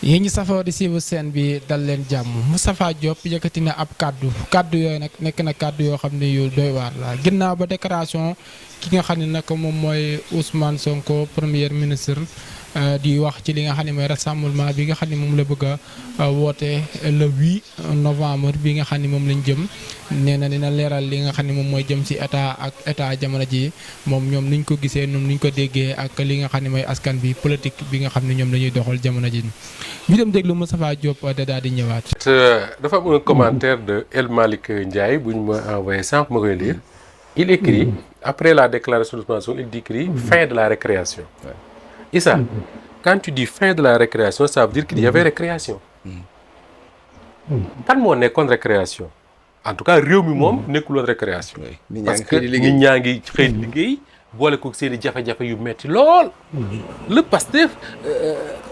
yéen ñi safoo di suivre scène bi dal leen jàmm Moustapha Diop yëkkati na ab kaddu yooyu nag nekk na kaddu yoo xam ne yu doy waar la ginnaaw ba déclaration ki nga xam ne nag moom mooy Ousmane Sonko premier ministre di wax ci li nga xam ne mooy rassemblement bi nga xam ne moom la bëgg a woote le 8 novembre bi nga xam ne moom lañ jëm nee na dina leeral li nga xam ne moom mooy jëm ci état jamono ji moom ñoom niñ ko gisee ñoom niñ ko déggee ak li nga xam ne mooy askan bi politique bi nga xam ne ñoom lañuy doxal jamono ji ñu dem déglu Moustapha Diop da daal di ñëwaat. dafa am un commentaire de El Malick Ndiaye bu ñu ma envoyé sànq ma koy lire. Il écrit après la déclaration de Ousmane Sonko il écrit fin de la récréation. Issa, quand tu dis fin de la récréation ça veut dire qu'il y avait récréation. kan moo nekkoon récréation. en tout cas réew mi moom nekkuloon récréation. parce que nit ñaa ngi xëy di liggéey. boole ko seen i jafe-jafe yu metti lool. le Pastef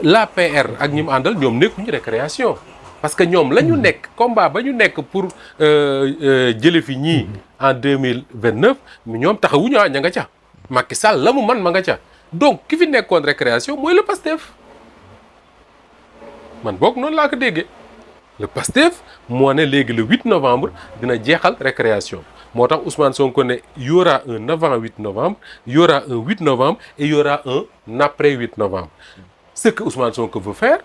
l'APR ak ñi mu àndal ñoom nekkuñu récréation. parce que ñoom la ñu nekk combat ba ñu nekk pour jële fi ñii en 2029 ñoom taxawuñu ña nga ca. Macky Sall la mu man ma nga ca. donc ki fi nekkoon récréation mooy le Pastef man boog noonu laa ko déggee. le Pastef moo ne léegi le 8 novembre dina jeexal récréation. moo tax Ousmane Sonko ne y aura un avant 8 novembre y aura un 8 novembre et y aura un après 8 novembre. ce que Ousmane Sonko veut faire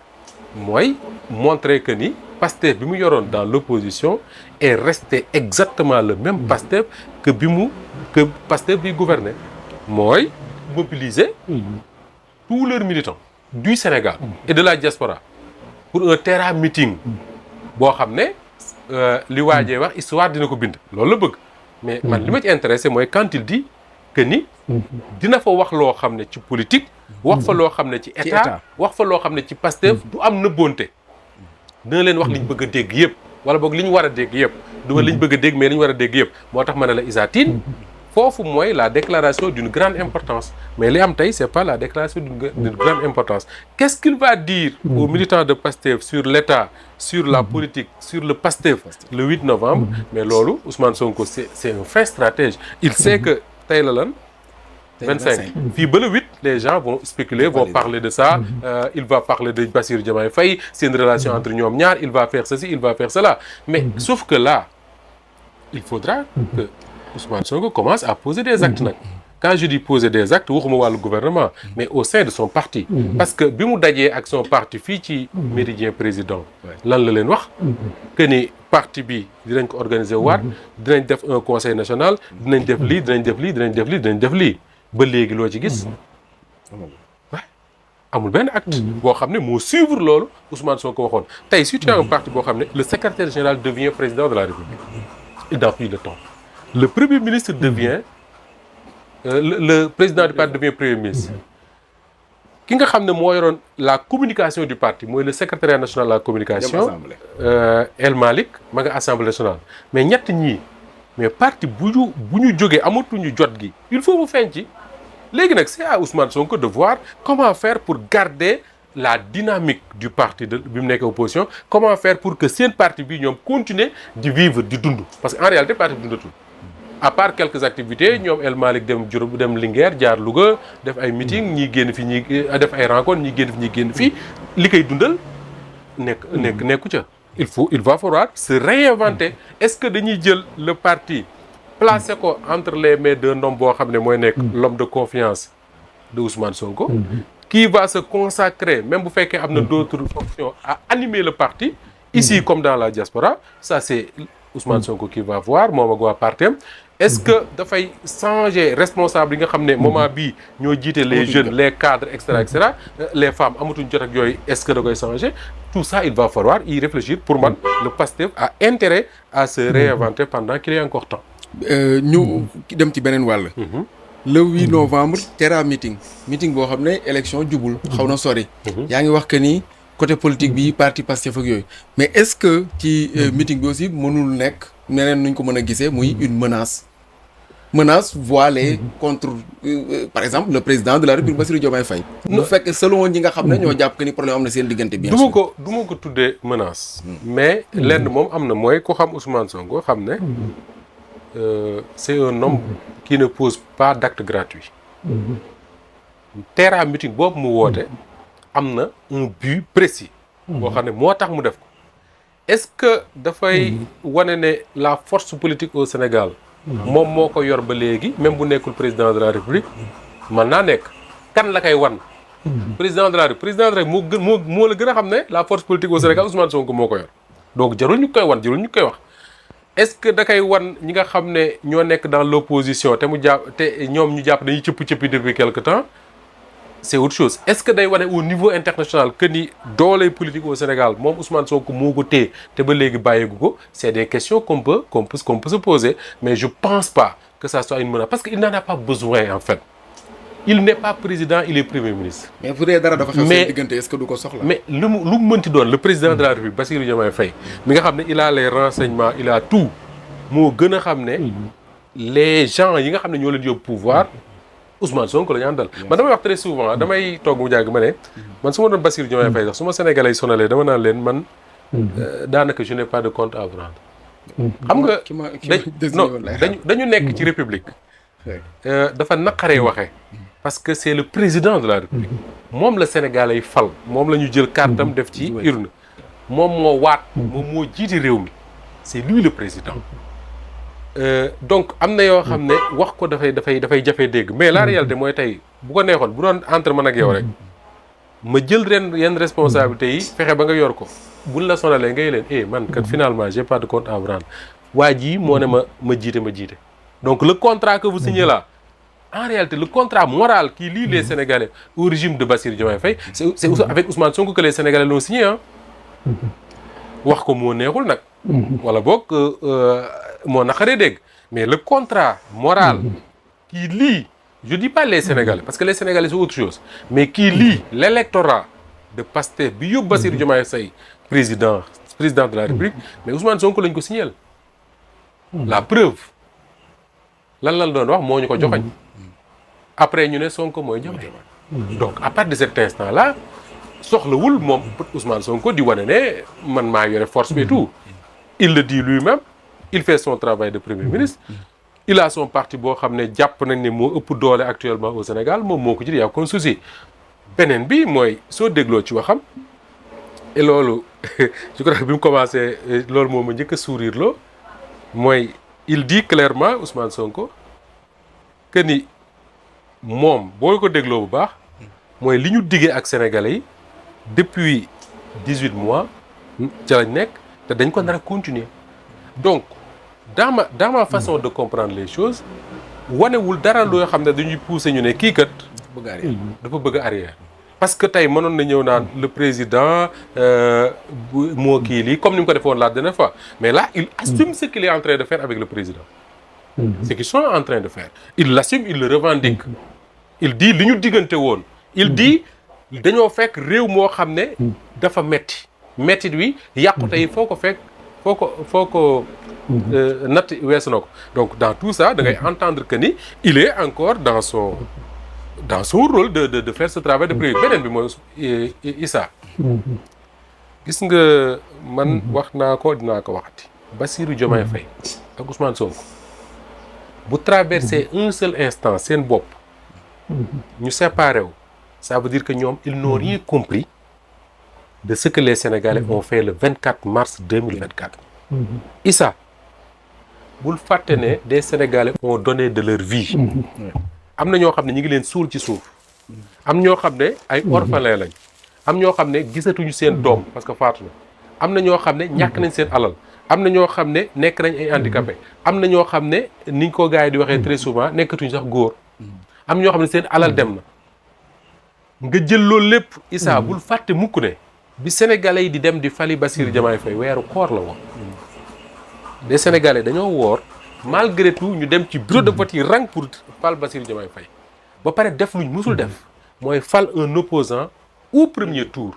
mooy montrer que ni Pastef bi mu yoroon dans l'opposition est resté exactement le même Pastef que Pastef bi gouverner. mooy mobiliser tous leurs militants du Sénégal et de la diaspora pour un terrain meeting boo xam ne li waajee wax histoire dina ko bind loolu la bëgg. mais man li ma ci intéressé mooy quand il dit que ni dina fa wax loo xam ne ci politique wax fa loo xam ne ci état wax fa loo xam ne ci Pastef du am nëbbonte dina leen wax li ñu bëgg a dégg yëpp wala boog li ñu war a dégg yëpp du li ñu bëgg a dégg mais li ñu war a dégg yëpp moo tax ma ne la Issa Tine foofu mooy la déclaration d'une grande importance mais li am tey c'est pas la déclaration d'une grande importance. Qu'est-ce qu'il va dire aux militants de Pastef sur l'état sur la politique sur le Pastef le 8 novembre mais loolu Ousmane Sonko c'est un fin stratège. Il sait que tey la lan 25 fii ba le 8 les gens vont spéculer vont parler de ça. Il va parler de Bassirou Diomaye Faye c'est une relation entre ñoom ñaar il va faire ceci il va faire cela mais sauf que là il faudra que Ousmane Sonko commence à poser des actes nag. Quand je dis poser des actes waxuma wàllu gouvernement mais au sein de son parti. parce que bi mu dajee ak son parti fii ci Méridien Président lan la leen wax que ni parti bi dinañ ko organiser waat dinañ def un conseil national dinañ def lii dinañ def lii dinañ def lii dinañ def lii ba léegi loo ci gis waaw amul benn acte boo xam ne moo suivre loolu Ousmane Sonko waxoon tey si tu as un parti boo xam ne le secrétaire général devient président de la République il n'a plus le temps. Le Premier ministre devient le président du parti devient Premier ministre. ki nga xam ne moo yoroon la communication du parti mooy le secrétariat national de la communication. El Malick ma nga assemblée nationale. mais ñett ñii mais parti bu ñu jógee amatuñu jot gi il faut mu feeñ ci. léegi nag c'est à Ousmane Sonko de voir comment faire pour garder la dynamique du parti bi mu nekk opposition comment faire pour que seen parti bi ñoom continuer di vivre di dund parce que en réalité parti bi dundatul. à part quelques activités ñoom El Malick dem Diouroup dem Linguère jaar Louga def ay meeting ñii génn fi ñii def ay rencontres ñii génn fii li koy dundal nekku ca. il va falloir se réinventer est-ce que dañuy jël le parti placer ko entre les mains d'un homme boo xam ne mooy nekk l'homme de confiance de Ousmane Sonko. qui va se consacrer même bu fekkee am na d'autres fonctions à animer le parti. ici comme dans la diaspora ça c'est Ousmane Sonko qui va voir moom ak waa partem est-ce que dafay changer responsable yi nga xam ne moment bii ñoo jiite les jeunes les cadres et cetera les femmes amatuñ jot ak yooyu est-ce que da koy changer tout ça il va falloir y réfléchir pour man le Pastef a intérêt à se réinventer pendant qu'il est encore temps. ñu dem ci beneen wàll. le 8 novembre terra meeting boo xam ne élection jubul xaw na sori. yaa ngi wax que ni côté politique bi parti Pastef ak yooyu mais est-ce que ci meeting bi aussi mënul nekk neneen nuñ ko mën a gisee muy une menace voilée contre par exemple le président de la République Bassirou Diomaye Faye. bu fekk selon ñi nga xam ne ñoo jàpp que ni problème am na seen diggante bien sûr. du ma ko tuddee menace. mais lenn moom am na mooy ko xam Ousmane Sonko xam ne c'est un homme qui ne pose pas d'acte gratuit. terrain meeting boobu mu woote am na un but précis boo xam ne moo tax mu def ko est-ce que dafay wane ne la force politique au Sénégal moom moo ko yor ba léegi même bu nekkul président de la République mën naa nekk kan la koy wan président de la République moo la gën a xam ne la force politique au Sénégal Ousmane Sonko moo ko yor donc jarul ñu koy wan jarul ñu koy wax est-ce que da koy wan ñi nga xam ne ñoo nekk dans l'opposition te mu jàpp te ñoom ñu jàpp dañuy cëpp-cëppi depuis quelque temps c'est autre chose est-ce que day wane au niveau international que ni dooley politique au Sénégal moom Ousmane Sonko moo ko téye te ba léegi bàyyeegu ko c'est des questions qu'on peut se poser mais je pense pas que ça soit une menace parce que il n'en a pas besoin en fait il n'est pas président il est premier ministre. mais bu dee dara dafa xew seen diggante est-ce que du ko soxla. mais lu mu mënti doon le président de la République Bassirou Diomaye Faye mi nga xam ne il a les renseignements il a tout moo gën a xam ne les gens yi nga xam ne ñoo leen yóbbu pouvoir Ousmane Sonko la ñu àndal. man damay wax très souvent damay toog mu jàgg ma ne man su ma doon Bassirou Diomaye Faye sax su ma Sénégalais yi sonalee dama naan leen man daanaka je n'ai pas de compte à vous rendre. xam nga non dañu nekk ci république. dafa naqaree waxee. parce que c'est le président de la République moom la Sénégalais yi fal moom la ñu jël kartam def ci urne moom moo waat moom moo jiite réew mi c'est lui le président donc am na yoo xam ne wax ko dafay jafe dégg mais la réalité mooy tey bu ko neexoon bu doon entre man ak yow rek ma jël yenn responsabilités yi fexe ba nga yor ko buñ la sonalee ngay leen man kat finalement j'ai pas de compte à vous rendre waa ji moo ne ma jiite donc le contrat que vous signez là en réalité le contrat moral qui lie les Sénégalais au régime de Bassirou Diomaye Faye c'est avec Ousmane Sonko que les Sénégalais l'ont signé wax ko moo neexul nag wala boog moo naqaree dégg mais le contrat moral qui lie je dis pas les Sénégalais parce que les Sénégalais c'est autre chose mais qui lie l'électorat de Pastef bi yóbbu Bassirou Diomaye Faye président de la République mais Ousmane Sonko lañ ko signé la preuve lan doon wax moo ñu ko joxañ après ñu ne Sonko mooy Diomaye donc à partir de cet instant là soxlawul moom Ousmane Sonko di wane ne man maa yore force bi tout il le dit lui-même il fait son travail de premier ministre il a son parti boo xam ne jàpp nañ ne moo ëpp doole actuellement au Sénégal moom moo ko ci yaa kon souci beneen bi mooy soo dégloo ci waxam et loolu je crois que bi mu commencé loolu moom ma njëkk a sourire loo mooy il dit clairement Ousmane Sonko que ni moom boo ko dégloo bu baax mooy li ñu diggee ak sénégalais yi depuis 18 mois ca lañ nekk te dañ ko nar a continuer donc dans ma façon de comprendre les choses wanewul dara loo xam ne dañuy pousser ñu ne kii kat dafa bëgg a arrière parce que tey mënoon na ñëw naan le président moo kii lii comme ni mu ko defoon la dernière fois mais là il assume ce qu'il est en train de faire avec le président ce qu'ils sont en train de faire il l'assume il le revendique il dit li ñu diggante woon il dit dañoo fekk réew moo xam ne dafa metti wi yàqu tey foo ko natt weesu na ko donc dans tout ça da ngay entendre que ni il est encore dans son rôle de faire ce travail de prévu beneen bi mooy Issa gis nga man wax naa ko dinaa ko waxati Bassirou Diomaye Faye ak Ousmane Sonko bu traverser un seul instant seen bopp ñu séparé wu ça veut dire que ñoom ils n'ont rien compris de ce que les Sénégalais ont fait le 24 mars 2024 Issa bul fàtte ne des Sénégalais ont donné de leur vie am na ñoo xam ne ñu ngi leen suul ci suuf am ñoo xam ne ay orphelins lañ am ñoo xam ne gisatuñu seen doom parce que faatu na am na ñoo xam ne ñàkk nañ seen alal am na ñoo xam ne nekk nañ ay handicapés am na ñoo xam ne niñ ko gars yi di waxee très souvent nekkatuñu sax góor am ñoo xam ne seen alal dem na nga jël loolu lépp Issa bul fàtte mukk ne bi Sénégalais yi di dem di fali Bassirou Diomaye Faye weeru koor la woon des Sénégalais dañoo woor malgré tout ñu dem ci bureau de vote yi rang pour fal Bassirou Diomaye Faye ba pare def luñ musul def mooy fal un opposant au premier tour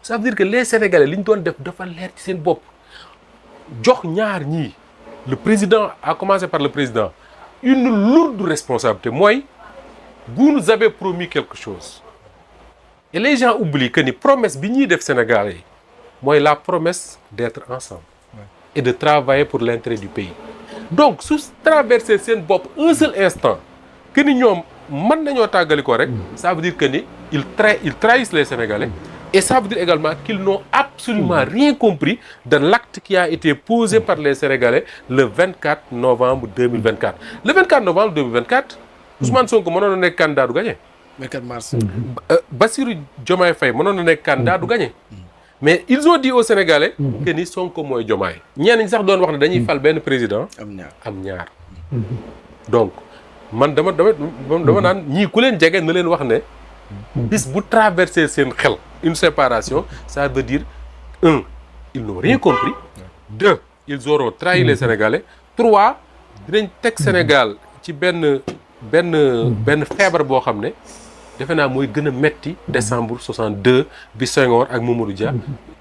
ça veut dire que les Sénégalais li ñu doon def dafa leer ci seen bopp jox ñaar ñii le président à commencer par le président une lourde responsabilité mooy vous nous avez promis quelque chose et les gens oublient que ni promesse bi ñuy def Sénégalais yi mooy la promesse d'être ensemble et de travailler pour l'intérêt du pays donc su traverser seen bopp un seul instant que ni ñoom mën nañoo tàggali ko rek ça veut dire que ni ils trahissent les Sénégalais Et ça veut dire également qu'ils n'ont absolument rien compris de l'acte qui a été posé par les Sénégalais le 24 novembre 2024. Le 24 novembre 2024, Ousmane Sonko mënoon na nekk candidat du gagné. 24 mars. Bassirou Diomaye Faye mënoon na nekk candidat du gagné. Mais ils ont dit aux Sénégalais que ni Sonko mooy Diomaye. ñenn ñi sax doon wax ne dañuy fal benn président. am ñaar. Donc man dama naan ñii ku leen jege na leen wax ne. bis bu traverser seen xel une séparation, ça veut dire 1, ils n'ont rien compris. 2, ils auront trahi les Sénégalais. 3, dinañ teg Sénégal ci benn feebar boo xam ne defe naa mooy gën a metti décembre 62 bi Senghor ak Mamadou Dia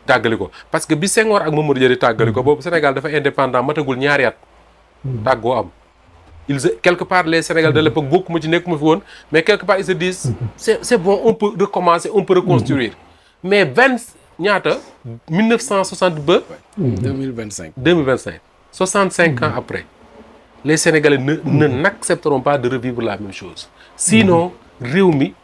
tàggali ko. Parce que bi Senghor ak Mamadou Dia di tàggali ko boobu Sénégal dafa indépendant matagul ñaari at tàggoo am. Quelque part les Sénégalais de l'époque bokkuma ci nekkuma fi woon mais quelque part ils se disent c'est bon, on peut recommencer, on peut reconstruire. Mais 1960 ba 2025 65 ans après, les Sénégalais n'accepteront pas de revivre la même chose. Sinon réew mi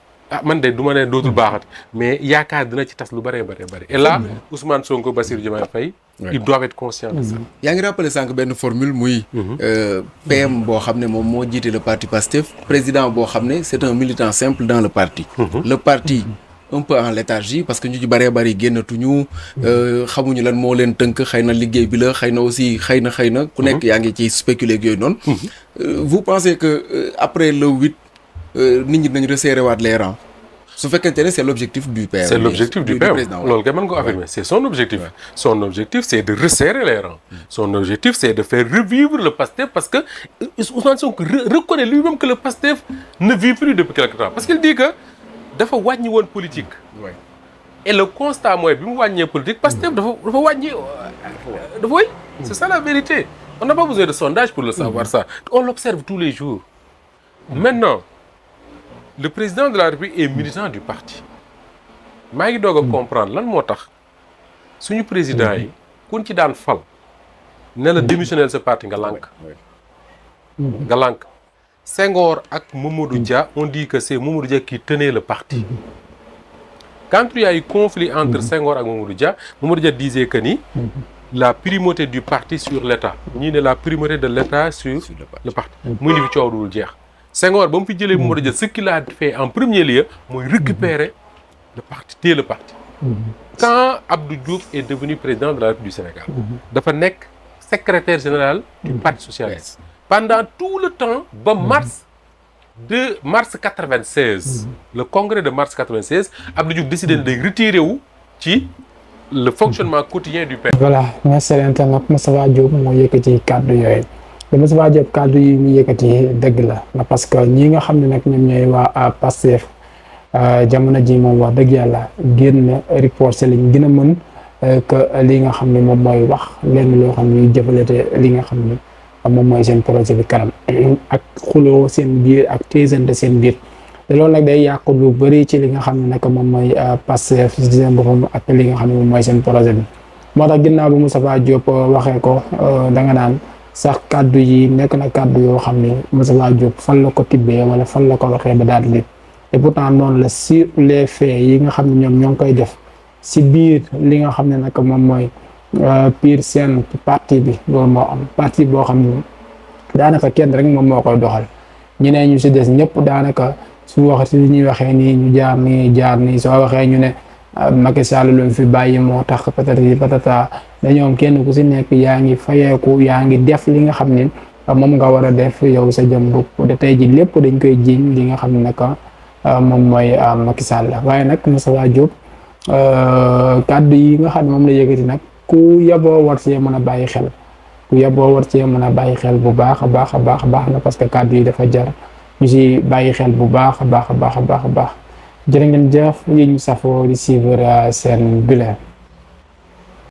man de du ma ne dootul baaxati mais yaakaar dina ci tas lu bëree bëri. Et là Ousmane Sonko, Bassirou Diomaye Faye, ils doivent être conscients de ça. yaa ngi rappelé sànq benn formule muy PM boo xam ne moom moo jiite le parti PASTEF, président boo xam ne c'est un militant simple dans le parti. Le parti un peu en léthargie parce que ñu ci bëree bëri génnatuñu xamuñu lan moo leen tënk, xëy na liggéey bi la, xëy na aussi xëy na ku nekk yaa ngi ci spéculer ak yooyu noonu. Vous pensez que après le 8 nit ñi dañ resserrer waat les rangs? su fekkente ne c'est l'objectif du PM. C'est l'objectif du PM. loolu kay mën nga ko affirmer. C'est son objectif. Son objectif c'est de resserrer les rangs. Son objectif c'est de faire revivre le PASTEF parce que Ousmane Sonko reconnaît lui-même que le PASTEF ne vit plus depuis quelque temps parce qu'il dit que dafa wàññi woon politique. Et le constat mooy bi mu wàññee politique PASTEF dafa wàññi dafa woy. C'est ça la vérité. On n'a pas besoin de sondage pour le savoir ça. On l'observe tous les jours. Maintenant le président de la République est militant du parti. maa ngi doog a comprendre lan moo tax suñu président yi kun ci daan fal ne la démissionner ce parti nga lànk. Senghor ak Mamadou Dia on dit que c'est Mamadou Dia qui tenait le parti. Quand il y a eu conflit entre Senghor ak Mamadou Dia disait que ni la primauté du parti sur l'État ñii ne la primauté de l'État sur le parti. muy ni fi coow dul jeex. Senghor ba mu fi jëlee Mamadou Dia ce qu'il a fait en premier lieu mooy récupérer le parti, téye le parti. Quand Abdou Diouf est devenu président de la République du Sénégal dafa nekk secrétaire général du Parti socialiste pendant tout le temps ba mars 96 le congrès de mars 96 Abdou Diouf décidé na day retiré wu ci le fonctionnement quotidien du pays. Voilà, merci internet Moustapha Diop moo yëkkati kàddu yooyu. Moustapha Diop kàddu yi mu yëkkati dëgg la parce que ñi nga xam ne nag ñoom ñooy waa Pastef jamono ji moom wax dëgg yàlla génn report si liñ gën a mën que li nga xam ne moom mooy wax lenn loo xam ne ñuy jëfalate li nga xam ne moom mooy seen projet bi kanam ak xuloo seen biir ak téesante seen biir te loolu nag day yàq lu bëri ci li nga xam ne nag moom mooy Pastef si seen boppam ak li nga xam ne moom mooy seen projet bi moo tax ginnaaw bu Moustapha Diop waxee ko da nga naan sax kàddu yi nekk na kàddu yoo xam ne Moustapha Diop fan la ko tibbee wala fan la ko waxee ba daal di et pourtant noonu la sur les faits yi nga xam ne ñoom ñoo ngi koy def si biir li nga xam ne nag moom mooy biir seen parti bi loolu moo am parti boo xam ne daanaka kenn rek moom moo koy doxal ñeneen ñu si des ñëpp daanaka su wax si ñuy waxee nii ñu jaar nii soo waxee ñu ne Macky Sall lu fi bàyyi moo tax peut-être patata dañoom kenn ku si nekk yaa ngi fayeeku yaa ngi def li nga xam ne moom nga war a def yow sa jëm bopp de tey ji lépp dañ koy jiiñ li nga xam ne nag moom mooy Macky Sall waaye nag Moustapha Diop kàddu yi nga xam ne moom la yëkkati nag ku yaboo war cee mën a bàyyi xel bu baax a baax na parce que kàddu yi dafa jar ñu si bàyyi xel bu baax a baax jërë ngeen jëf yi ñu safoo di suivre seen Bulletin.